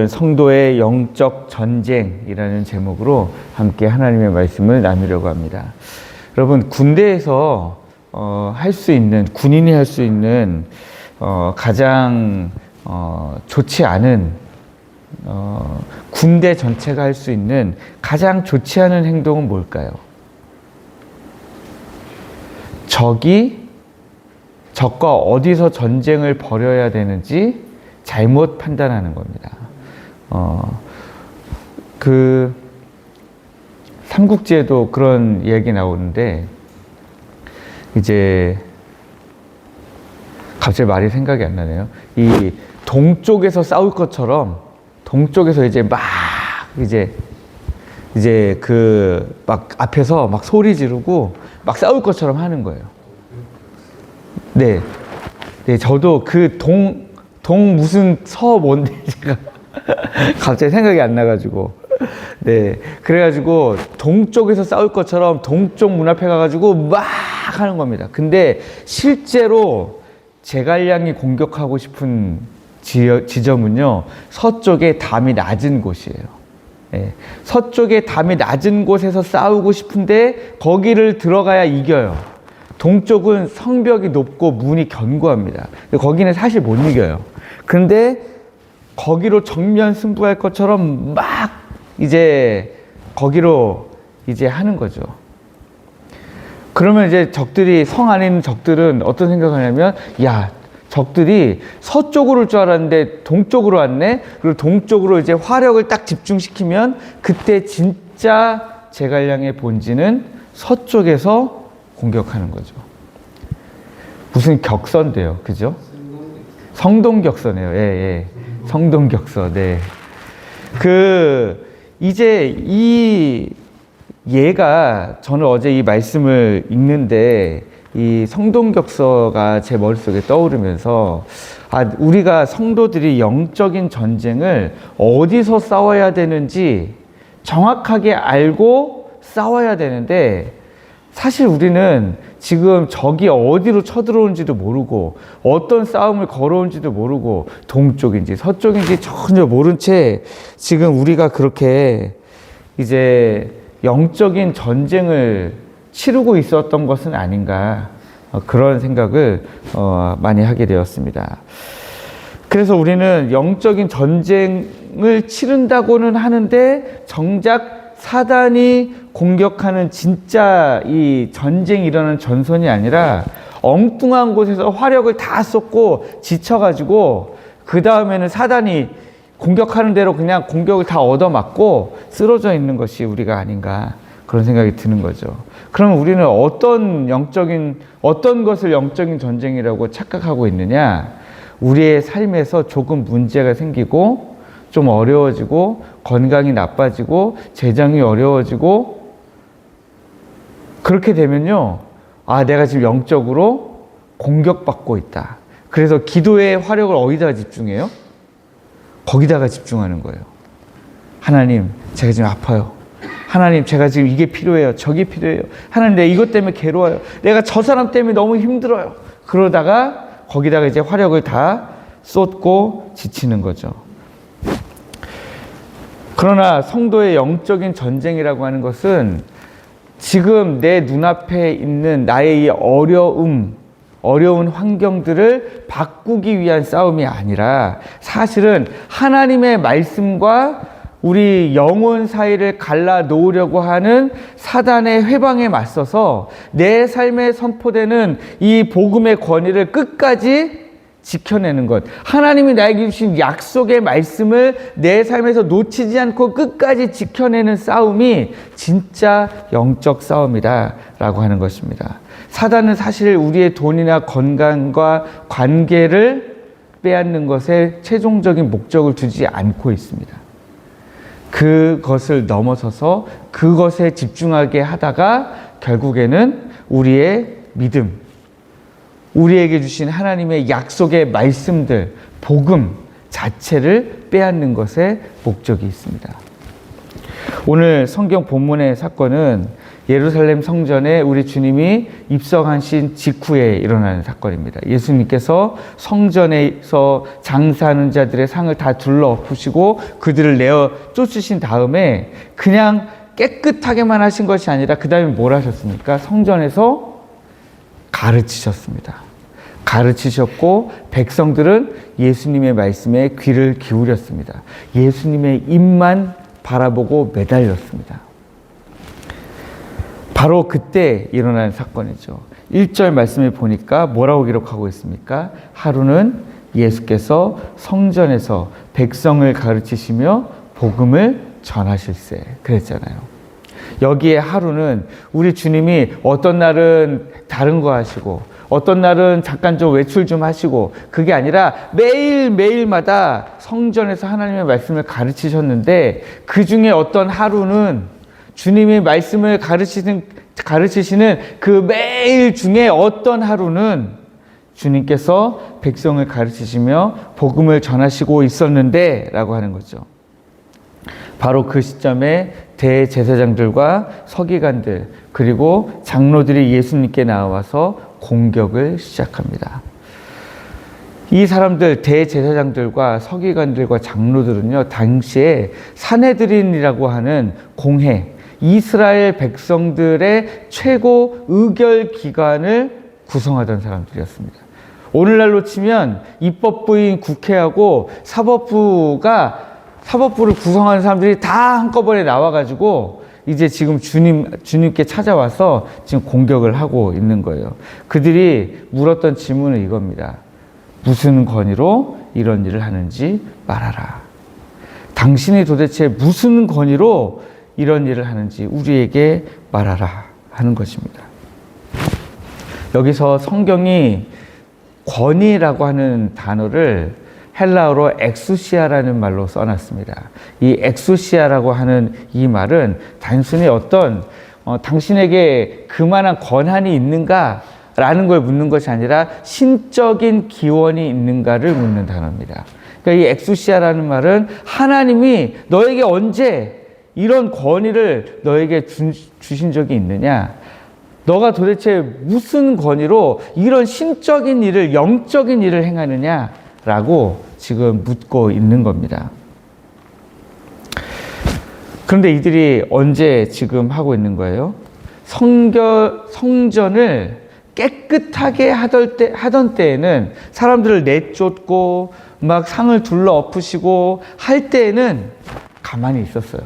성도의 영적 전쟁이라는 제목으로 함께 하나님의 말씀을 나누려고 합니다. 여러분, 군대에서 할 수 있는, 군인이 할 수 있는 가장 좋지 않은, 군대 전체가 할 수 있는 가장 좋지 않은 행동은 뭘까요? 적과 어디서 전쟁을 벌여야 되는지 잘못 판단하는 겁니다. 삼국지에도 그런 이야기 나오는데, 이제, 갑자기 말이 생각이 안 나네요. 이 동쪽에서 싸울 것처럼, 동쪽에서 막 앞에서 막 소리 지르고, 막 싸울 것처럼 하는 거예요. 네. 네, 저도 무슨 서 뭔데 제가 갑자기 생각이 안 나가지고, 네, 그래가지고 동쪽에서 싸울 것처럼 동쪽 문 앞에 가가지고 막 하는 겁니다. 근데 실제로 제갈량이 공격하고 싶은 지점은요, 서쪽에 담이 낮은 곳이에요. 네, 서쪽에 담이 낮은 곳에서 싸우고 싶은데 거기를 들어가야 이겨요. 동쪽은 성벽이 높고 문이 견고합니다. 거기는 사실 못 이겨요. 근데 거기로 정면 승부할 것처럼 막 거기로 하는 거죠. 그러면 이제 성 안에 있는 적들은 어떤 생각을 하냐면, 야, 적들이 서쪽으로 올 줄 알았는데 동쪽으로 왔네? 그리고 동쪽으로 이제 화력을 딱 집중시키면 그때 진짜 제갈량의 본진은 서쪽에서 공격하는 거죠. 무슨 격서인데요, 그죠? 성동격서네요. 예. 성동격서. 네. 저는 어제 이 말씀을 읽는데, 이 성동격서가 제 머릿속에 떠오르면서, 우리가 성도들이 영적인 전쟁을 어디서 싸워야 되는지 정확하게 알고 싸워야 되는데, 사실 우리는 지금 적이 어디로 쳐들어오는지도 모르고 어떤 싸움을 걸어온지도 모르고 동쪽인지 서쪽인지 전혀 모른 채 지금 우리가 그렇게 이제 영적인 전쟁을 치르고 있었던 것은 아닌가, 그런 생각을 많이 하게 되었습니다. 그래서 우리는 영적인 전쟁을 치른다고는 하는데 정작 사단이 공격하는 진짜 이 전쟁이 일어나는 전선이 아니라 엉뚱한 곳에서 화력을 다 쏟고 지쳐가지고 그 다음에는 사단이 공격하는 대로 그냥 공격을 다 얻어맞고 쓰러져 있는 것이 우리가 아닌가, 그런 생각이 드는 거죠. 그러면 우리는 어떤 것을 영적인 전쟁이라고 착각하고 있느냐? 우리의 삶에서 조금 문제가 생기고 좀 어려워지고 건강이 나빠지고 재정이 어려워지고 그렇게 되면요, 내가 지금 영적으로 공격받고 있다. 그래서 기도의 화력을 어디다가 집중해요? 거기다가 집중하는 거예요. 하나님, 제가 지금 아파요. 하나님, 제가 지금 이게 필요해요. 저게 필요해요. 하나님, 내가 이것 때문에 괴로워요. 내가 저 사람 때문에 너무 힘들어요. 그러다가 거기다가 이제 화력을 다 쏟고 지치는 거죠. 그러나 성도의 영적인 전쟁이라고 하는 것은 지금 내 눈앞에 있는 나의 이 어려운 환경들을 바꾸기 위한 싸움이 아니라, 사실은 하나님의 말씀과 우리 영혼 사이를 갈라 놓으려고 하는 사단의 회방에 맞서서 내 삶에 선포되는 이 복음의 권위를 끝까지 지켜내는 것, 하나님이 나에게 주신 약속의 말씀을 내 삶에서 놓치지 않고 끝까지 지켜내는 싸움이 진짜 영적 싸움이다 라고 하는 것입니다. 사단은 사실 우리의 돈이나 건강과 관계를 빼앗는 것에 최종적인 목적을 두지 않고 있습니다. 그것을 넘어서서 그것에 집중하게 하다가 결국에는 우리의 믿음, 우리에게 주신 하나님의 약속의 말씀들, 복음 자체를 빼앗는 것에 목적이 있습니다. 오늘 성경 본문의 사건은 예루살렘 성전에 우리 주님이 입성하신 직후에 일어나는 사건입니다. 예수님께서 성전에서 장사하는 자들의 상을 다 둘러엎으시고 그들을 내어 쫓으신 다음에 그냥 깨끗하게만 하신 것이 아니라 그 다음에 뭘 하셨습니까? 성전에서 가르치셨습니다. 가르치셨고 백성들은 예수님의 말씀에 귀를 기울였습니다. 예수님의 입만 바라보고 매달렸습니다. 바로 그때 일어난 사건이죠. 1절 말씀을 보니까 뭐라고 기록하고 있습니까? 하루는 예수께서 성전에서 백성을 가르치시며 복음을 전하실세 그랬잖아요. 여기에 하루는 우리 주님이 어떤 날은 다른 거 하시고 어떤 날은 잠깐 좀 외출 좀 하시고 그게 아니라 매일마다 성전에서 하나님의 말씀을 가르치셨는데 그 중에 어떤 하루는 주님의 말씀을 가르치시는 그 매일 중에 어떤 하루는 주님께서 백성을 가르치시며 복음을 전하시고 있었는데 라고 하는 거죠. 바로 그 시점에 대제사장들과 서기관들 그리고 장로들이 예수님께 나와서 공격을 시작합니다. 이 사람들 대제사장들과 서기관들과 장로들은요 당시에 산헤드린이라고 하는 공회 이스라엘 백성들의 최고 의결 기관을 구성하던 사람들이었습니다. 오늘날로 치면 입법부인 국회하고 사법부를 구성하는 사람들이 다 한꺼번에 나와가지고 이제 지금 주님께 찾아와서 지금 공격을 하고 있는 거예요. 그들이 물었던 질문은 이겁니다. 무슨 권위로 이런 일을 하는지 말하라. 당신이 도대체 무슨 권위로 이런 일을 하는지 우리에게 말하라 하는 것입니다. 여기서 성경이 권위라고 하는 단어를 헬라어로 엑수시아라는 말로 써놨습니다. 이 엑수시아라고 하는 이 말은 단순히 어떤 당신에게 그만한 권한이 있는가 라는 걸 묻는 것이 아니라 신적인 기원이 있는가를 묻는 단어입니다. 그러니까 이 엑수시아라는 말은 하나님이 너에게 언제 이런 권위를 너에게 주신 적이 있느냐? 너가 도대체 무슨 권위로 이런 신적인 일을, 영적인 일을 행하느냐? 라고 지금 묻고 있는 겁니다. 그런데 이들이 언제 지금 하고 있는 거예요? 성전을 깨끗하게 하던 때에는 사람들을 내쫓고 막 상을 둘러 엎으시고 할 때에는 가만히 있었어요.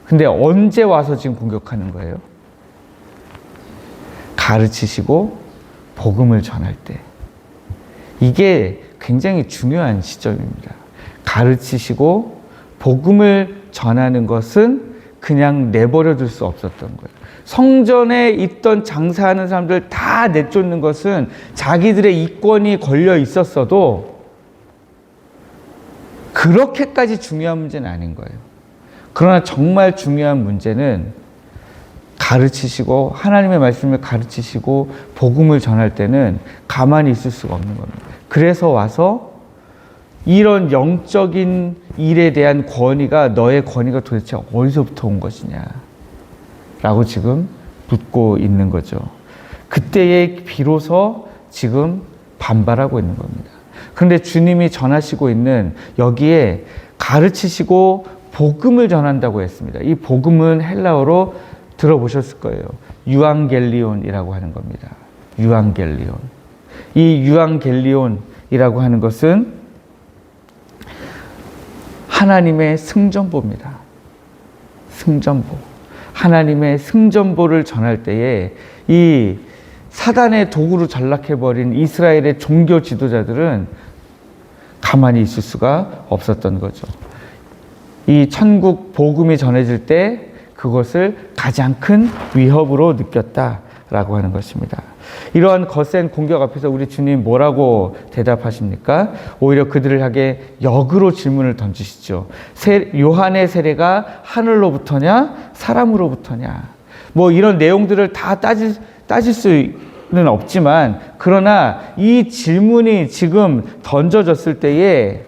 근데 언제 와서 지금 공격하는 거예요? 가르치시고 복음을 전할 때. 이게 굉장히 중요한 시점입니다. 가르치시고 복음을 전하는 것은 그냥 내버려 둘 수 없었던 거예요. 성전에 있던 장사하는 사람들 다 내쫓는 것은 자기들의 이권이 걸려 있었어도 그렇게까지 중요한 문제는 아닌 거예요. 그러나 정말 중요한 문제는 가르치시고 하나님의 말씀을 가르치시고 복음을 전할 때는 가만히 있을 수가 없는 겁니다. 그래서 와서 이런 영적인 일에 대한 권위가 너의 권위가 도대체 어디서부터 온 것이냐 라고 지금 묻고 있는 거죠. 그때에 비로소 지금 반발하고 있는 겁니다. 그런데 주님이 전하시고 있는 여기에 가르치시고 복음을 전한다고 했습니다. 이 복음은 헬라어로 들어보셨을 거예요. 유앙겔리온이라고 하는 겁니다. 유앙겔리온. 이 유앙겔리온이라고 하는 것은 하나님의 승전보입니다. 승전보. 하나님의 승전보를 전할 때에 이 사단의 도구로 전락해버린 이스라엘의 종교 지도자들은 가만히 있을 수가 없었던 거죠. 이 천국 복음이 전해질 때 그것을 가장 큰 위협으로 느꼈다라고 하는 것입니다. 이러한 거센 공격 앞에서 우리 주님 뭐라고 대답하십니까? 오히려 그들을 향해 역으로 질문을 던지시죠. 요한의 세례가 하늘로부터냐 사람으로부터냐? 뭐 이런 내용들을 다 따질 수는 없지만 그러나 이 질문이 지금 던져졌을 때에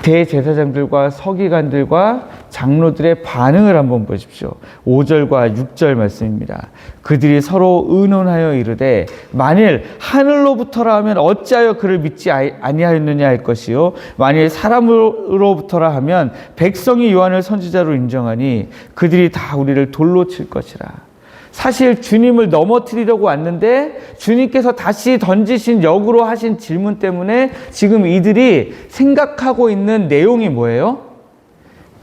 대제사장들과 서기관들과 장로들의 반응을 한번 보십시오. 5절과 6절 말씀입니다. 그들이 서로 의논하여 이르되 만일 하늘로부터라 하면 어찌하여 그를 믿지 아니하였느냐 할 것이요 만일 사람으로부터라 하면 백성이 요한을 선지자로 인정하니 그들이 다 우리를 돌로 칠 것이라. 사실 주님을 넘어뜨리려고 왔는데 주님께서 다시 던지신 역으로 하신 질문 때문에 지금 이들이 생각하고 있는 내용이 뭐예요?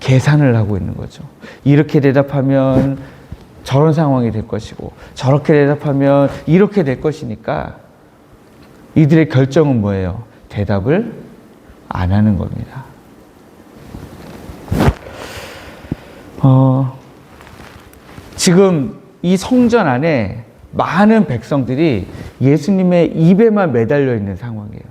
계산을 하고 있는 거죠. 이렇게 대답하면 저런 상황이 될 것이고 저렇게 대답하면 이렇게 될 것이니까 이들의 결정은 뭐예요? 대답을 안 하는 겁니다. 지금 이 성전 안에 많은 백성들이 예수님의 입에만 매달려 있는 상황이에요.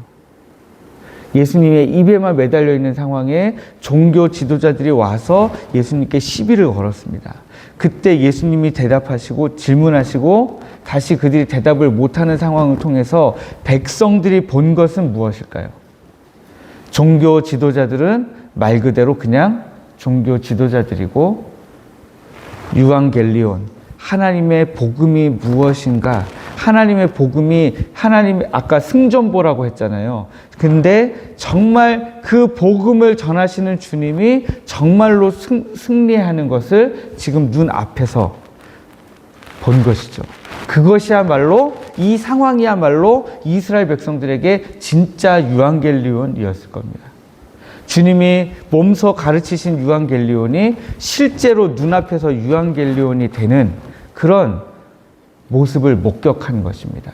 예수님의 입에만 매달려 있는 상황에 종교 지도자들이 와서 예수님께 시비를 걸었습니다. 그때 예수님이 대답하시고 질문하시고 다시 그들이 대답을 못하는 상황을 통해서 백성들이 본 것은 무엇일까요? 종교 지도자들은 말 그대로 그냥 종교 지도자들이고 유앙겔리온 하나님의 복음이 무엇인가? 하나님의 복음이 하나님의 아까 승전보라고 했잖아요. 근데 정말 그 복음을 전하시는 주님이 정말로 승리하는 것을 지금 눈앞에서 본 것이죠. 그것이야말로 이 상황이야말로 이스라엘 백성들에게 진짜 유앙겔리온이었을 겁니다. 주님이 몸소 가르치신 유앙겔리온이 실제로 눈앞에서 유앙겔리온이 되는 그런 모습을 목격한 것입니다.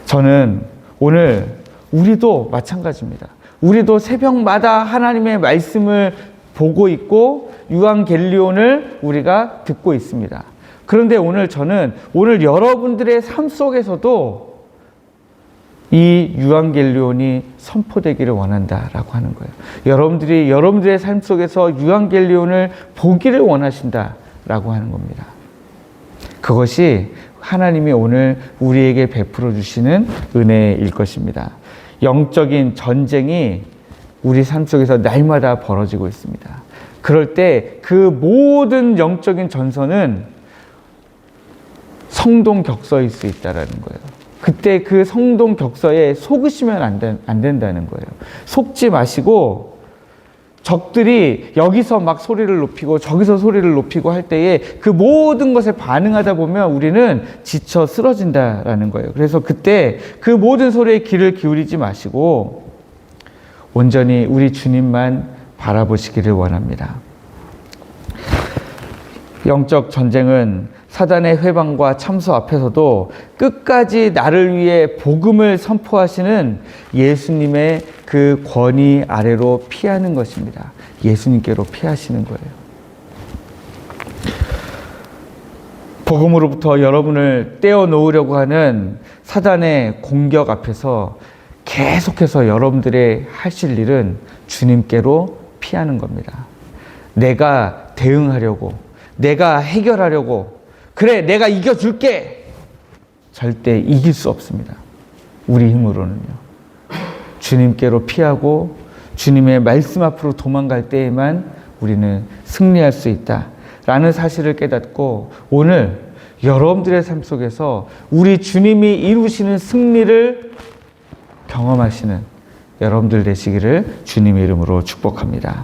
저는 오늘 우리도 마찬가지입니다. 우리도 새벽마다 하나님의 말씀을 보고 있고 유앙겔리온을 우리가 듣고 있습니다. 그런데 오늘 여러분들의 삶 속에서도 이 유앙겔리온이 선포되기를 원한다라고 하는 거예요. 여러분들의 삶 속에서 유앙겔리온을 보기를 원하신다라고 하는 겁니다. 그것이 하나님이 오늘 우리에게 베풀어 주시는 은혜일 것입니다. 영적인 전쟁이 우리 삶 속에서 날마다 벌어지고 있습니다. 그럴 때 그 모든 영적인 전선은 성동격서일 수 있다는 거예요. 그때 그 성동격서에 속으시면 안 된다는 거예요. 속지 마시고 적들이 여기서 막 소리를 높이고 저기서 소리를 높이고 할 때에 그 모든 것에 반응하다 보면 우리는 지쳐 쓰러진다라는 거예요. 그래서 그때 그 모든 소리에 귀를 기울이지 마시고 온전히 우리 주님만 바라보시기를 원합니다. 영적 전쟁은 사단의 회방과 참소 앞에서도 끝까지 나를 위해 복음을 선포하시는 예수님의 그 권위 아래로 피하는 것입니다. 예수님께로 피하시는 거예요. 복음으로부터 여러분을 떼어놓으려고 하는 사단의 공격 앞에서 계속해서 여러분들의 하실 일은 주님께로 피하는 겁니다. 내가 대응하려고, 내가 해결하려고, 그래, 내가 이겨줄게. 절대 이길 수 없습니다. 우리 힘으로는요. 주님께로 피하고 주님의 말씀 앞으로 도망갈 때에만 우리는 승리할 수 있다라는 사실을 깨닫고 오늘 여러분들의 삶 속에서 우리 주님이 이루시는 승리를 경험하시는 여러분들 되시기를 주님의 이름으로 축복합니다.